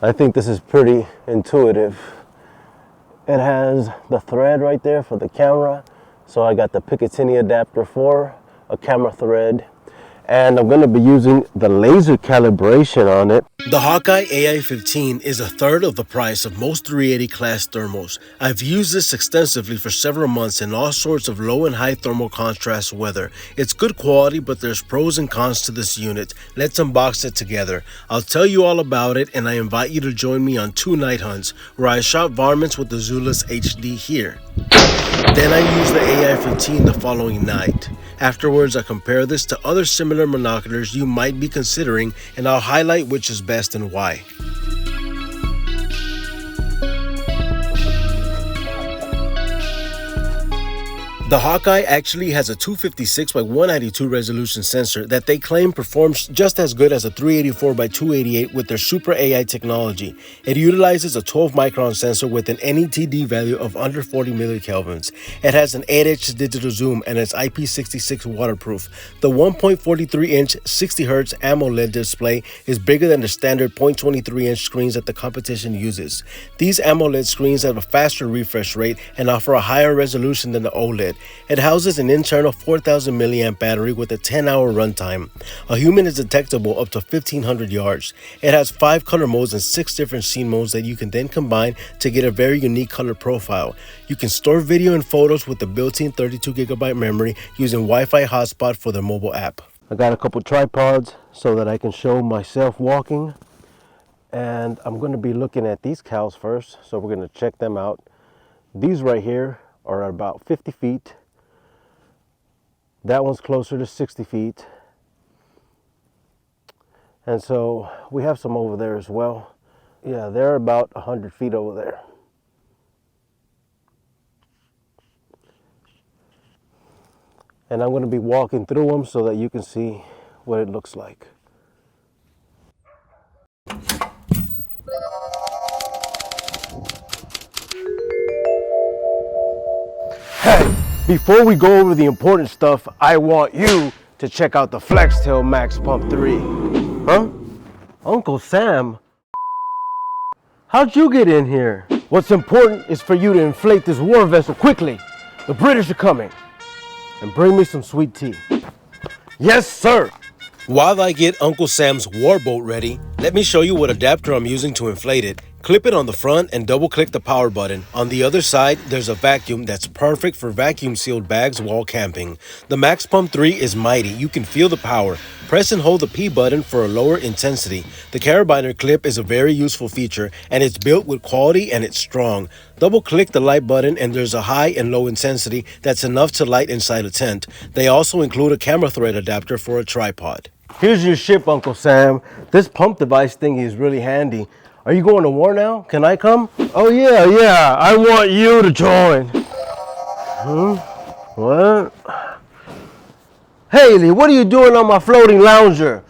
I think this is pretty intuitive. It has the thread right there for the camera. So I got the Picatinny adapter for a camera thread. And I'm going to be using the laser calibration on it. The Hawkeye Ai15 is a third of the price of most 380 class thermals. I've used this extensively for several months in all sorts of low and high thermal contrast weather. It's good quality, but there's pros and cons to this unit. Let's unbox it together. I'll tell you all about it, and I invite you to join me on 2 night hunts where I shot varmints with the Zulus HD here. Then I used the Ai15 the following night. Afterwards, I compare this to other similar monoculars you might be considering, and I'll highlight which is best and why. The Hawkeye actually has a 256 by 192 resolution sensor that they claim performs just as good as a 384 by 288 with their Super AI technology. It utilizes a 12 micron sensor with an NETD value of under 40 millikelvins. It has an 8-inch digital zoom and it's IP66 waterproof. The 1.43-inch 60Hz AMOLED display is bigger than the standard 0.23-inch screens that the competition uses. These AMOLED screens have a faster refresh rate and offer a higher resolution than the OLED. It houses an internal 4000 milliamp battery with a 10-hour runtime. A human is detectable up to 1500 yards. It has 5 color modes and 6 different scene modes that you can then combine to get a very unique color profile. You can store video and photos with the built-in 32GB memory using Wi-Fi hotspot for the mobile app. I got a couple tripods so that I can show myself walking. And I'm going to be looking at these cows first, so we're going to check them out. These right here are about 50 feet. That one's closer to 60 feet. And so we have some over there as well. Yeah, they're about 100 feet over there. And I'm going to be walking through them so that you can see what it looks like. Hey, before we go over the important stuff, I want you to check out the FLEXTAIL Max Pump 3. Huh? Uncle Sam? How'd you get in here? What's important is for you to inflate this war vessel quickly. The British are coming. And bring me some sweet tea. Yes, sir. While I get Uncle Sam's warboat ready, let me show you what adapter I'm using to inflate it. Clip it on the front and double click the power button. On the other side, there's a vacuum that's perfect for vacuum sealed bags while camping. The Max Pump 3 is mighty. You can feel the power. Press and hold the P button for a lower intensity. The carabiner clip is a very useful feature and it's built with quality and it's strong. Double click the light button and there's a high and low intensity that's enough to light inside a tent. They also include a camera thread adapter for a tripod. Here's your ship, Uncle Sam. This pump device thing is really handy. Are you going to war now? Can I come? Oh yeah, I want you to join. What? Haley, what are you doing on my floating lounger?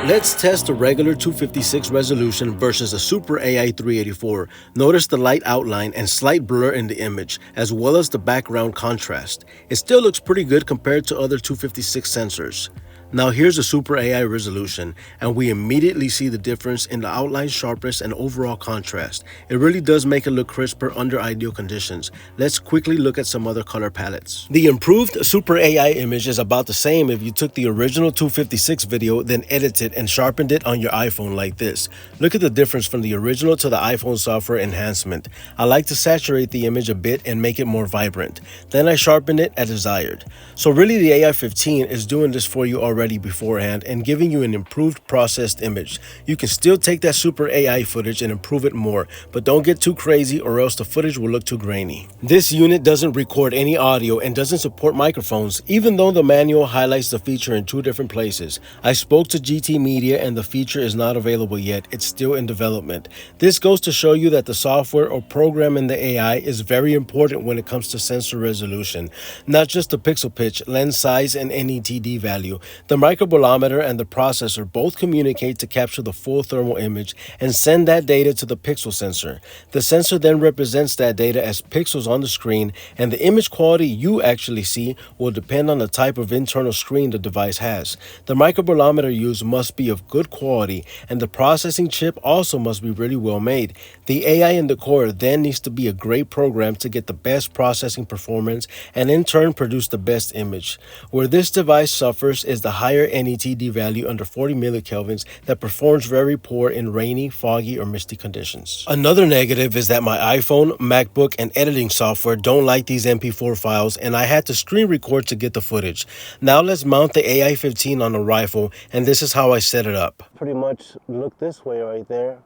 Let's test the regular 256 resolution versus a Super AI 384. Notice the light outline and slight blur in the image, as well as the background contrast. It still looks pretty good compared to other 256 sensors. Now here's the Super AI resolution, and we immediately see the difference in the outline sharpness and overall contrast. It really does make it look crisper under ideal conditions. Let's quickly look at some other color palettes. The improved Super AI image is about the same if you took the original 256 video, then edited and sharpened it on your iPhone like this. Look at the difference from the original to the iPhone software enhancement. I like to saturate the image a bit and make it more vibrant. Then I sharpen it as desired. So really the Ai15 is doing this for you already beforehand and giving you an improved processed image. You can still take that Super AI footage and improve it more, but don't get too crazy or else the footage will look too grainy. This unit doesn't record any audio and doesn't support microphones, even though the manual highlights the feature in 2 different places. I spoke to GT Media and the feature is not available yet. It's still in development. This goes to show you that the software or program in the AI is very important when it comes to sensor resolution. Not just the pixel pitch, lens size, and NETD value. The microbolometer and the processor both communicate to capture the full thermal image and send that data to the pixel sensor. The sensor then represents that data as pixels on the screen, and the image quality you actually see will depend on the type of internal screen the device has. The microbolometer used must be of good quality, and the processing chip also must be really well made. The AI in the core then needs to be a great program to get the best processing performance and in turn produce the best image. Where this device suffers is the higher NETD value under 40 millikelvins that performs very poor in rainy, foggy, or misty conditions. Another negative is that my iPhone, MacBook, and editing software don't like these MP4 files, and I had to screen record to get the footage. Now let's mount the AI15 on the rifle, and this is how I set it up. Pretty much look this way right there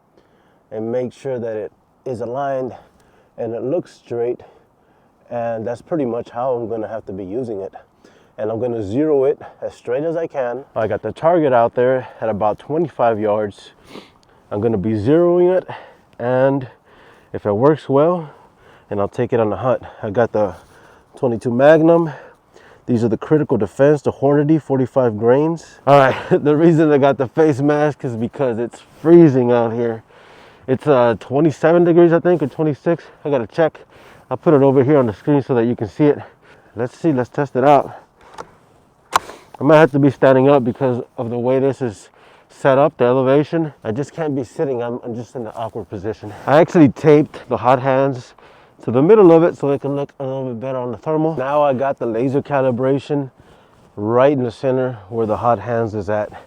and make sure that it is aligned and it looks straight, and that's pretty much how I'm going to have to be using it. And I'm going to zero it as straight as I can. I got the target out there at about 25 yards. I'm going to be zeroing it, and if it works well, and I'll take it on the hunt. I got the 22 Magnum. These are the critical defense, the Hornady 45 grains. All right, the reason I got the face mask is because it's freezing out here. It's 27 degrees, I think, or 26. I got to check. I'll put it over here on the screen so that you can see it. Let's see, let's test it out. I might have to be standing up because of the way this is set up, the elevation. I just can't be sitting, I'm just in an awkward position. I actually taped the hot hands to the middle of it so it can look a little bit better on the thermal. Now I got the laser calibration right in the center where the hot hands is at.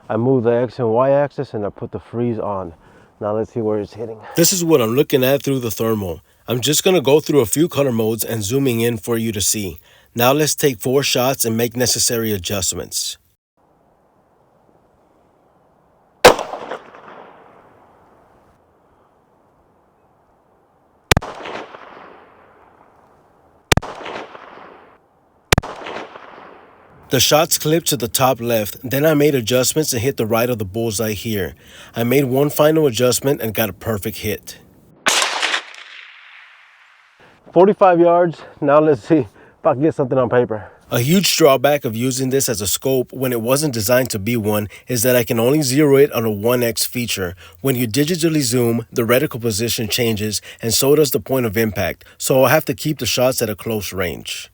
I moved the X and Y axis and I put the freeze on. Now let's see where it's hitting. This is what I'm looking at through the thermal. I'm just gonna go through a few color modes and zooming in for you to see. Now let's take 4 shots and make necessary adjustments. The shots clipped to the top left, then I made adjustments and hit the right of the bullseye here. I made one final adjustment and got a perfect hit. 45 yards, now let's see if I can get something on paper. A huge drawback of using this as a scope when it wasn't designed to be one is that I can only zero it on a 1x feature. When you digitally zoom, the reticle position changes and so does the point of impact, so I'll have to keep the shots at a close range.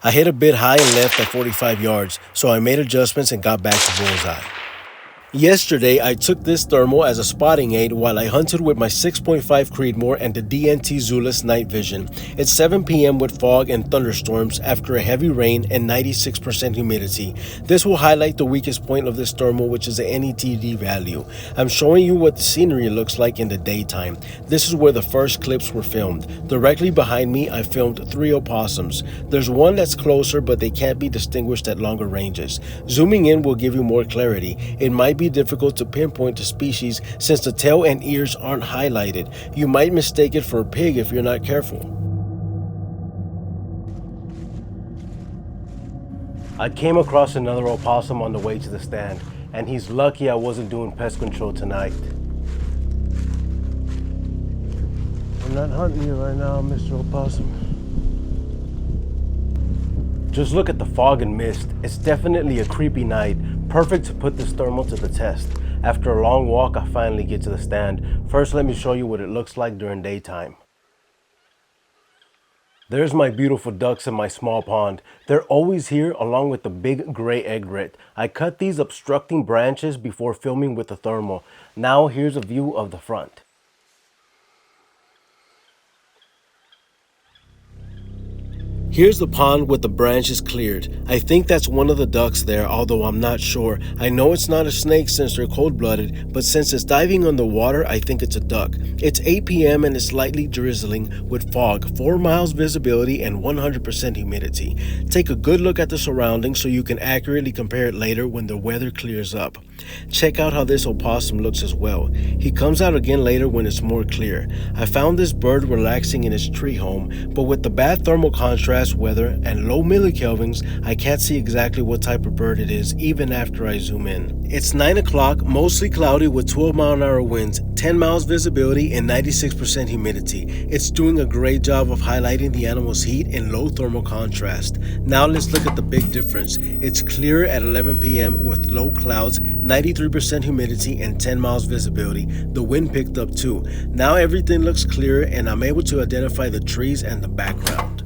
I hit a bit high and left at 45 yards, so I made adjustments and got back to bullseye. Yesterday, I took this thermal as a spotting aid while I hunted with my 6.5 Creedmoor and the DNT Zulus night vision. It's 7 p.m. with fog and thunderstorms after a heavy rain and 96% humidity. This will highlight the weakest point of this thermal, which is the NETD value. I'm showing you what the scenery looks like in the daytime. This is where the first clips were filmed. Directly behind me, I filmed 3 opossums. There's one that's closer, but they can't be distinguished at longer ranges. Zooming in will give you more clarity. It might be difficult to pinpoint the species since the tail and ears aren't highlighted. You might mistake it for a pig if you're not careful. I came across another opossum on the way to the stand, and he's lucky I wasn't doing pest control tonight. I'm not hunting you right now, Mr. Opossum. Just look at the fog and mist. It's definitely a creepy night. Perfect to put this thermal to the test. After a long walk, I finally get to the stand. First, let me show you what it looks like during daytime. There's my beautiful ducks in my small pond. They're always here along with the big gray egret. I cut these obstructing branches before filming with the thermal. Now here's a view of the front. Here's the pond with the branches cleared. I think that's one of the ducks there, although I'm not sure. I know it's not a snake since they're cold-blooded, but since it's diving underwater, I think it's a duck. It's 8 p.m. and it's lightly drizzling with fog, 4 miles visibility, and 100% humidity. Take a good look at the surroundings so you can accurately compare it later when the weather clears up. Check out how this opossum looks as well. He comes out again later when it's more clear. I found this bird relaxing in his tree home, but with the bad thermal contrast, contrast weather and low millikelvins, I can't see exactly what type of bird it is even after I zoom in. It's 9 o'clock, mostly cloudy with 12-mile-an-hour winds, 10 miles visibility, and 96% humidity. It's doing a great job of highlighting the animal's heat in low thermal contrast. Now let's look at the big difference. It's clear at 11 p.m. with low clouds, 93% humidity, and 10 miles visibility. The wind picked up too. Now everything looks clearer and I'm able to identify the trees and the background.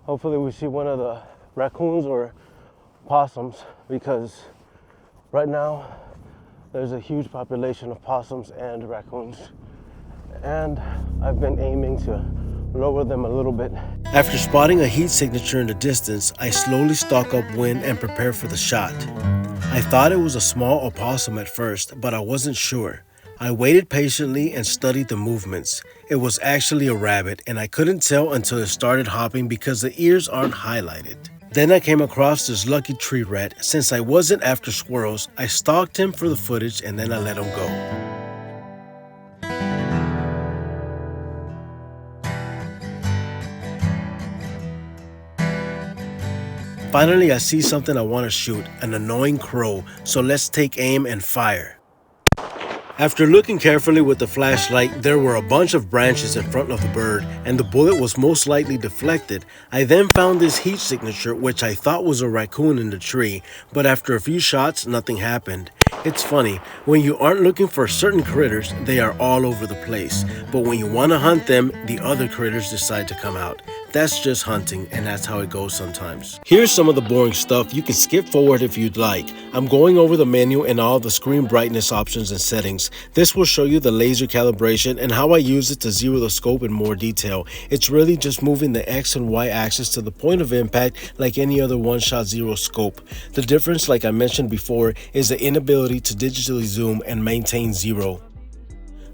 Hopefully we see one of the raccoons or possums, because right now there's a huge population of possums and raccoons, and I've been aiming to lower them a little bit. After spotting a heat signature in the distance, I slowly stalk upwind and prepare for the shot. I thought it was a small opossum at first, but I wasn't sure. I waited patiently and studied the movements. It was actually a rabbit, and I couldn't tell until it started hopping because the ears aren't highlighted. Then I came across this lucky tree rat. Since I wasn't after squirrels, I stalked him for the footage and then I let him go. Finally, I see something I want to shoot, an annoying crow, so let's take aim and fire. After looking carefully with the flashlight, there were a bunch of branches in front of the bird, and the bullet was most likely deflected. I then found this heat signature, which I thought was a raccoon in the tree, but after a few shots, nothing happened. It's funny, when you aren't looking for certain critters, they are all over the place, but when you want to hunt them, the other critters decide to come out. That's just hunting, and that's how it goes sometimes. Here's some of the boring stuff. You can skip forward if you'd like. I'm going over the menu and all the screen brightness options and settings. This will show you the laser calibration and how I use it to zero the scope in more detail. It's really just moving the X and Y axis to the point of impact like any other one-shot zero scope. The difference, like I mentioned before, is the inability to digitally zoom and maintain zero.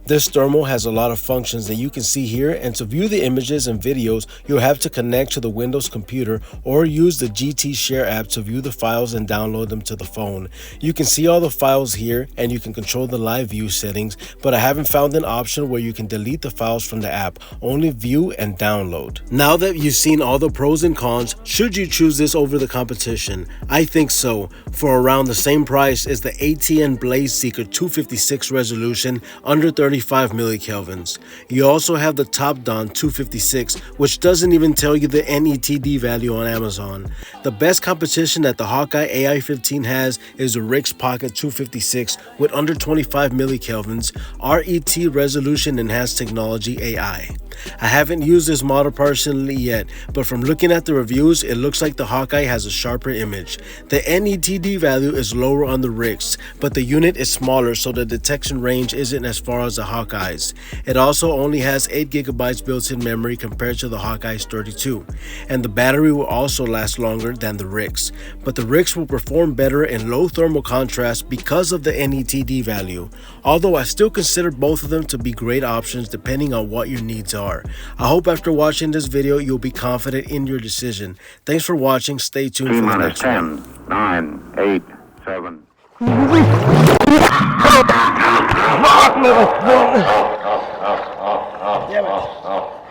This thermal has a lot of functions that you can see here, and to view the images and videos, you'll have to connect to the Windows computer or use the GT Share app to view the files and download them to the phone. You can see all the files here and you can control the live view settings, but I haven't found an option where you can delete the files from the app, only view and download. Now that you've seen all the pros and cons, should you choose this over the competition? I think so. For around the same price as the ATN Blaze Seeker 256 resolution, under 35 millikelvins. You also have the Top Don 256, which doesn't even tell you the NETD value on Amazon. The best competition that the Hawkeye Ai15 has is the Rix Pocket 256 with under 25 millikelvins, RET resolution enhanced technology AI. I haven't used this model personally yet, but from looking at the reviews, it looks like the Hawkeye has a sharper image. The NETD value is lower on the Rix, but the unit is smaller, so the detection range isn't as far as the Hawkeye's. It also only has 8 GB built-in memory compared to the Hawkeye's 32, and the battery will also last longer than the Rix. But the Rix will perform better in low thermal contrast because of the NETD value, although I still consider both of them to be great options depending on what your needs are. I hope after watching this video you'll be confident in your decision. Thanks for watching. Stay tuned for the next 10, 9, 8, 7. Damn it.